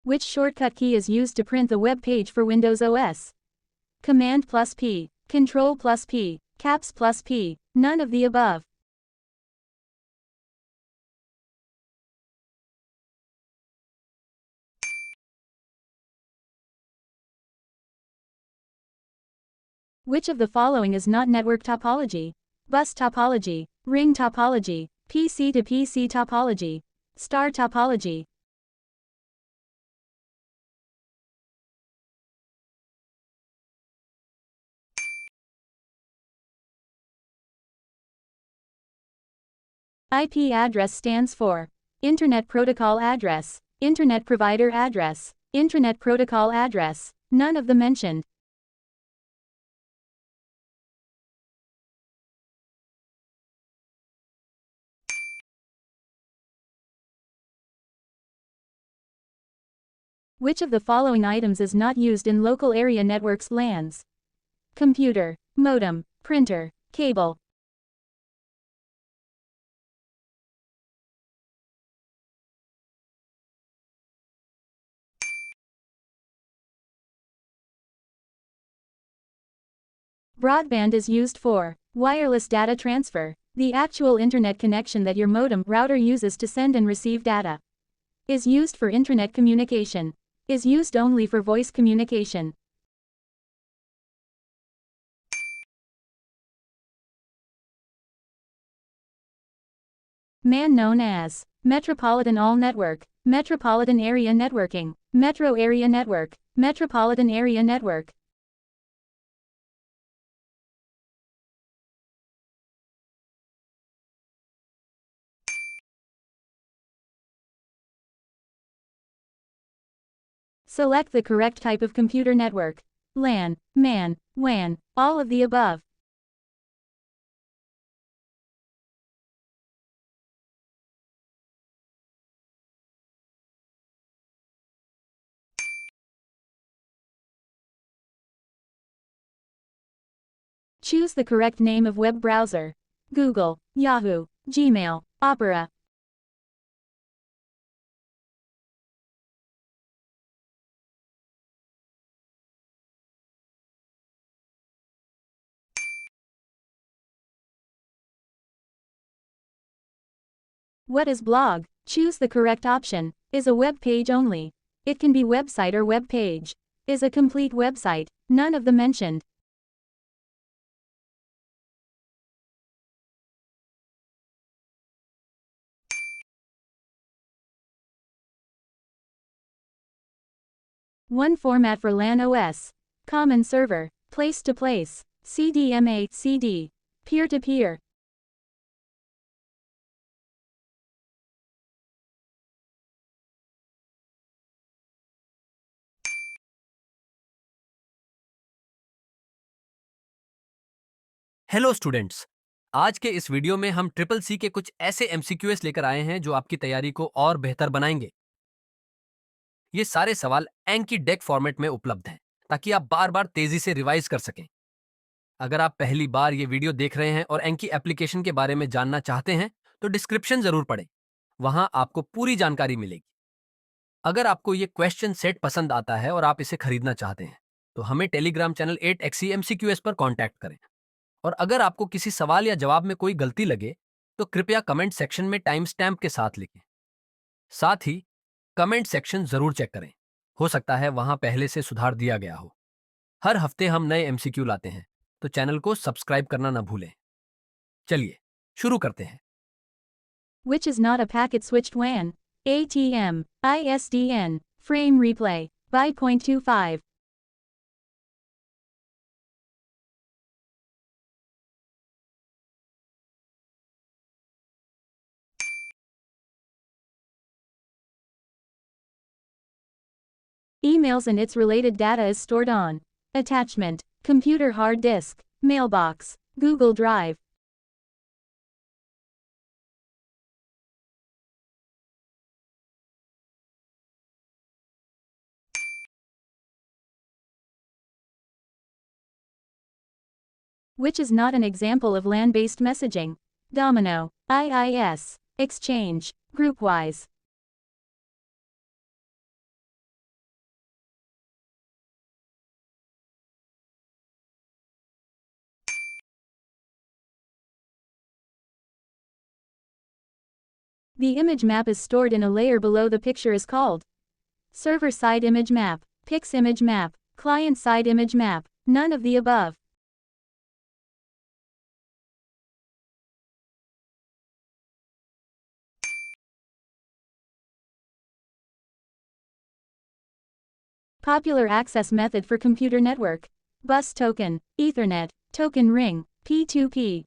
Which shortcut key is used to print the web page for Windows OS? Command plus P, Control plus P, Caps plus P, none of the above. Which of the following is not network topology? Bus topology, ring topology, PC to PC topology, star topology. IP address stands for Internet Protocol Address, Internet Provider Address, Internet Protocol Address, none of the mentioned. Which of the following items is not used in local area networks LANs? Computer, modem, printer, cable. Broadband is used for wireless data transfer, the actual internet connection that your modem router uses to send and receive data. Is used for intranet communication. Is used only for voice communication. MAN known as Metropolitan All Network, Metropolitan Area Networking, Metro Area Network, Metropolitan Area Network. Select the correct type of computer network. LAN, MAN, WAN, all of the above. Choose the correct name of web browser. Google, Yahoo, Gmail, Opera. What is blog? Choose the correct option. Is a web page only. It can be website or web page. Is a complete website. None of the mentioned. One format for LAN OS. Common server. Place to place. CDMA, CD. Peer to peer. Hello students, आज के इस video में हम triple C के कुछ ऐसे एमसीक्यूएस लेकर आए हैं जो आपकी तैयारी को और बेहतर बनाएंगे। ये सारे सवाल एंकी डेक फॉर्मेट में उपलब्ध हैं ताकि आप बार बार तेजी से रिवाइज कर सकें। अगर आप पहली बार ये वीडियो देख रहे हैं और एंकी एप्लीकेशन के बारे में जानना चाहते हैं तो डिस्क्रिप्शन जरूर पढ़ें, वहां आपको पूरी जानकारी मिलेगी। अगर आपको ये क्वेश्चन सेट पसंद आता है और आप इसे खरीदना चाहते हैं तो हमें टेलीग्राम चैनल 8XCMCQS पर कॉन्टैक्ट करें। और अगर आपको किसी सवाल या जवाब में कोई गलती लगे तो कृपया कमेंट सेक्शन में टाइम स्टैम्प के साथ लिखें। साथ ही कमेंट सेक्शन जरूर चेक करें, हो सकता है वहां पहले से सुधार दिया गया हो। हर हफ्ते हम नए एमसीक्यू लाते हैं, तो चैनल को सब्सक्राइब करना न भूलें। चलिए शुरू करते हैं। Which is not a packet switched WAN? ATM, ISDN, frame replay, by 0.25. Emails and its related data is stored on attachment, computer hard disk, mailbox, Google Drive. Which is not an example of LAN-based messaging? Domino, IIS, Exchange, Groupwise. The image map is stored in a layer below the picture is called server-side image map, PIX image map, client-side image map, none of the above. Popular access method for computer network. Bus token, Ethernet, token ring, P2P.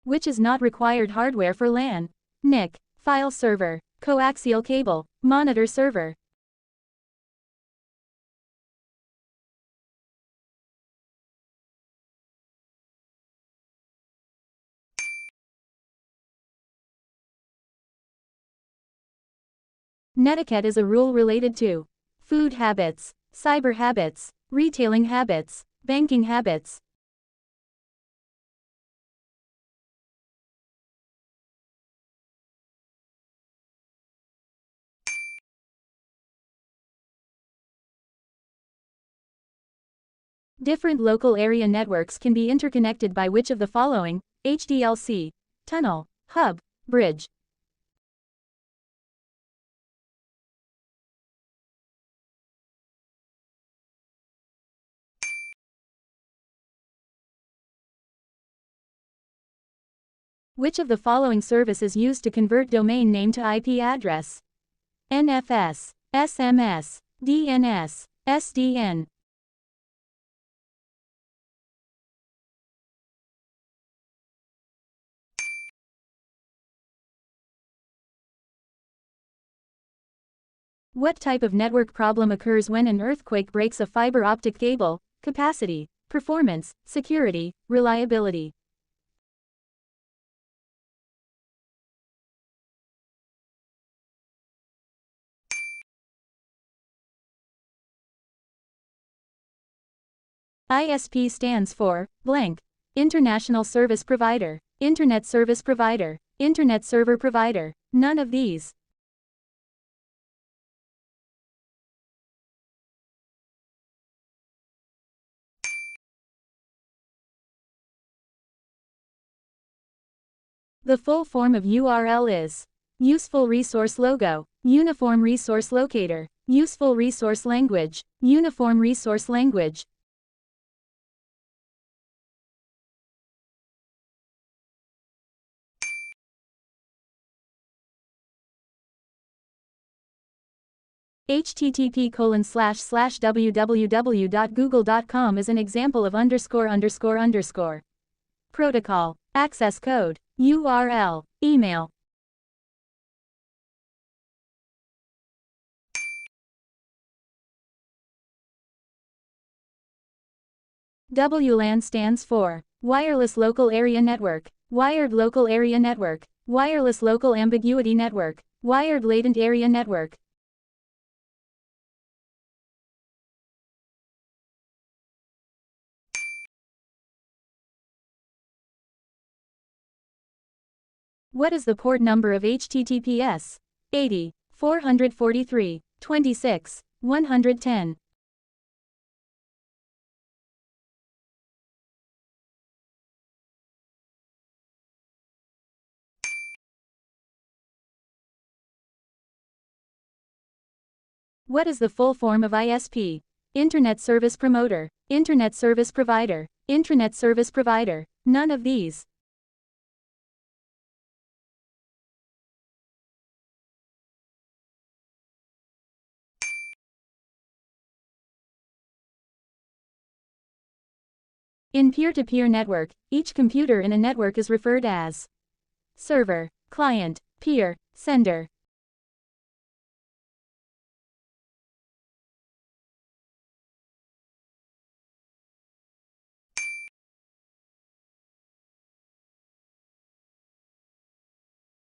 Which is not required hardware for LAN. NIC, file server, coaxial cable, monitor server. Netiquette is a rule related to food habits, cyber habits, retailing habits, banking habits. Different local area networks can be interconnected by which of the following: HDLC, tunnel, hub, bridge. Which of the following service is used to convert domain name to IP address? NFS, SMS, DNS, SDN. What type of network problem occurs when an earthquake breaks a fiber optic cable? Capacity, performance, security, reliability. ISP stands for blank. International Service Provider, Internet Service Provider, Internet Server Provider, none of these. The full form of URL is Useful Resource Logo, Uniform Resource Locator, Useful Resource Language, Uniform Resource Language. http://www.google.com is an example of ____. Protocol, access code, URL, email. WLAN stands for Wireless Local Area Network, Wired Local Area Network, Wireless Local Ambiguity Network, Wired Latent Area Network. What is the port number of HTTPS? 80, 443, 26, 110. What is the full form of ISP? Internet Service Promoter, Internet Service Provider, Intranet Service Provider, none of these. In peer-to-peer network, each computer in a network is referred as server, client, peer, sender.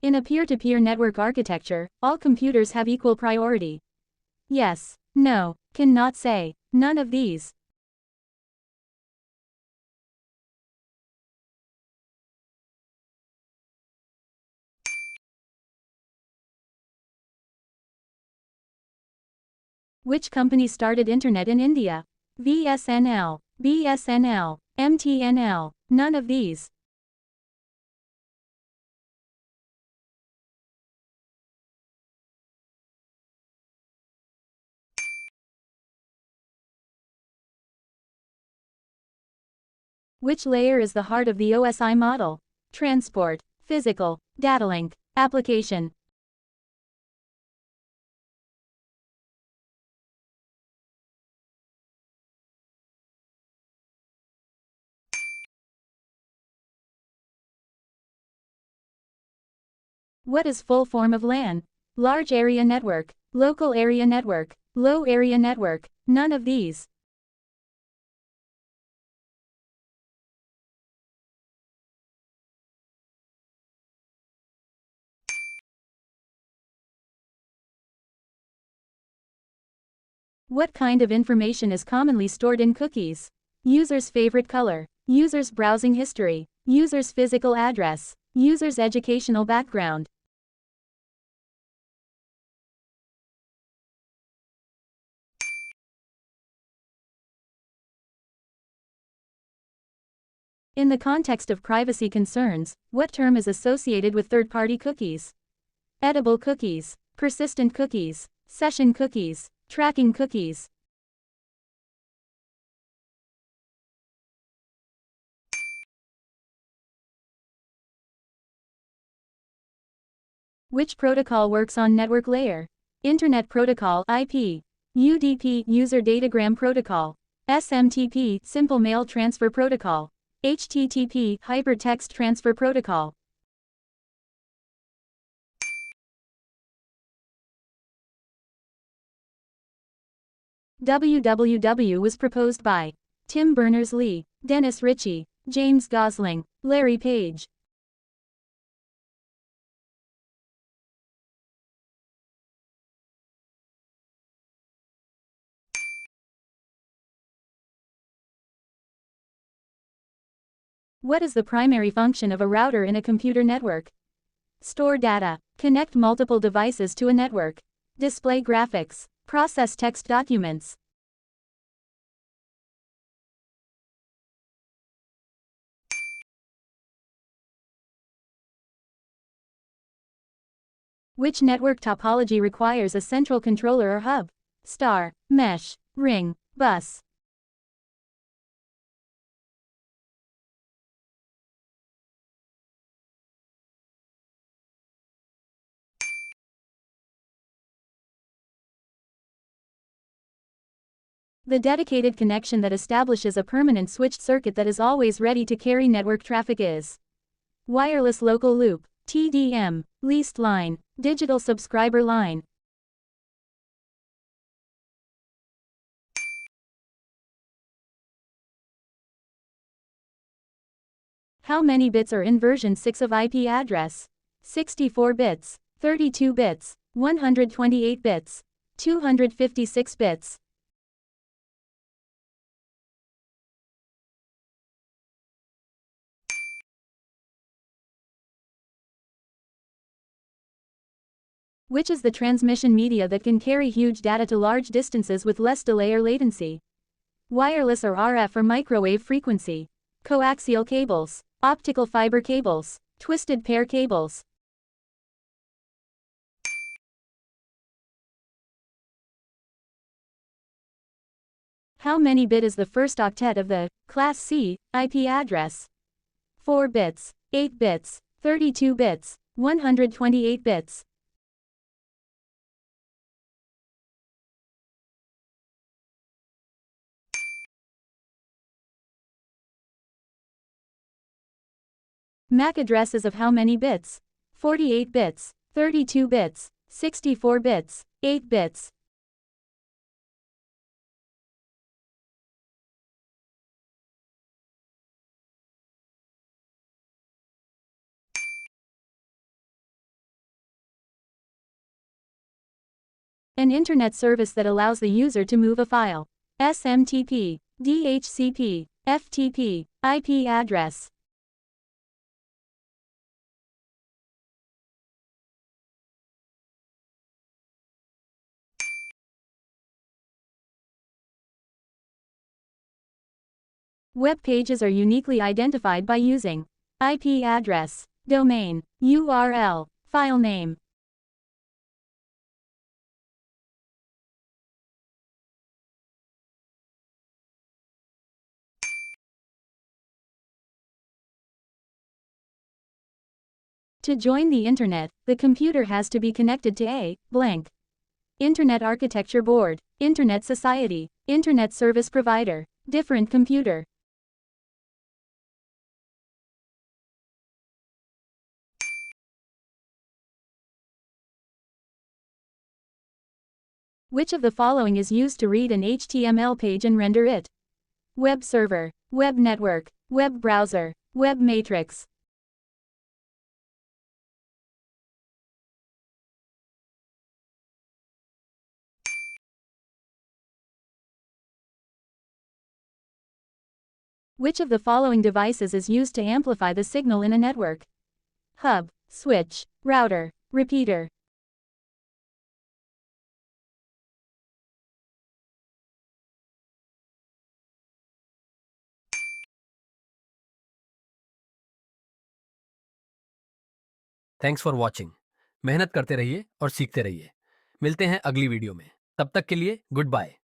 In a peer-to-peer network architecture, all computers have equal priority. Yes, no, cannot say, none of these. Which company started Internet in India? VSNL, BSNL, MTNL, none of these. Which layer is the heart of the OSI model? Transport, physical, data link, application. What is full form of LAN? Large area network, local area network, low area network, none of these. What kind of information is commonly stored in cookies? User's favorite color, user's browsing history, user's physical address, user's educational background. In the context of privacy concerns, what term is associated with third-party cookies? Edible cookies, persistent cookies, session cookies, tracking cookies. Which protocol works on network layer? Internet Protocol (IP), UDP User Datagram Protocol, SMTP Simple Mail Transfer Protocol, HTTP Hypertext Transfer Protocol. WWW was proposed by Tim Berners-Lee, Dennis Ritchie, James Gosling, Larry Page. What is the primary function of a router in a computer network? Store data, connect multiple devices to a network, display graphics, process text documents. Which network topology requires a central controller or hub? Star, mesh, ring, bus. The dedicated connection that establishes a permanent switched circuit that is always ready to carry network traffic is wireless local loop, TDM, leased line, digital subscriber line. How many bits are in version 6 of IP address? 64 bits, 32 bits, 128 bits, 256 bits. Which is the transmission media that can carry huge data to large distances with less delay or latency? Wireless or RF or microwave frequency, coaxial cables, optical fiber cables, twisted pair cables. How many bit is the first octet of the Class C IP address? 4 bits, 8 bits, 32 bits, 128 bits. MAC address is of how many bits? 48 bits, 32 bits, 64 bits, 8 bits. An internet service that allows the user to move a file. SMTP, DHCP, FTP, IP address. Web pages are uniquely identified by using IP address, domain, URL, file name. To join the internet, the computer has to be connected to a blank Internet Architecture Board, Internet Society, Internet Service Provider, different computer. Which of the following is used to read an HTML page and render it? Web server, web network, web browser, web matrix. Which of the following devices is used to amplify the signal in a network? Hub, switch, router, repeater. Thanks for watching. मेहनत करते रहिए और सीखते रहिए। मिलते हैं अगली video में। तब तक के लिए गुड बाय।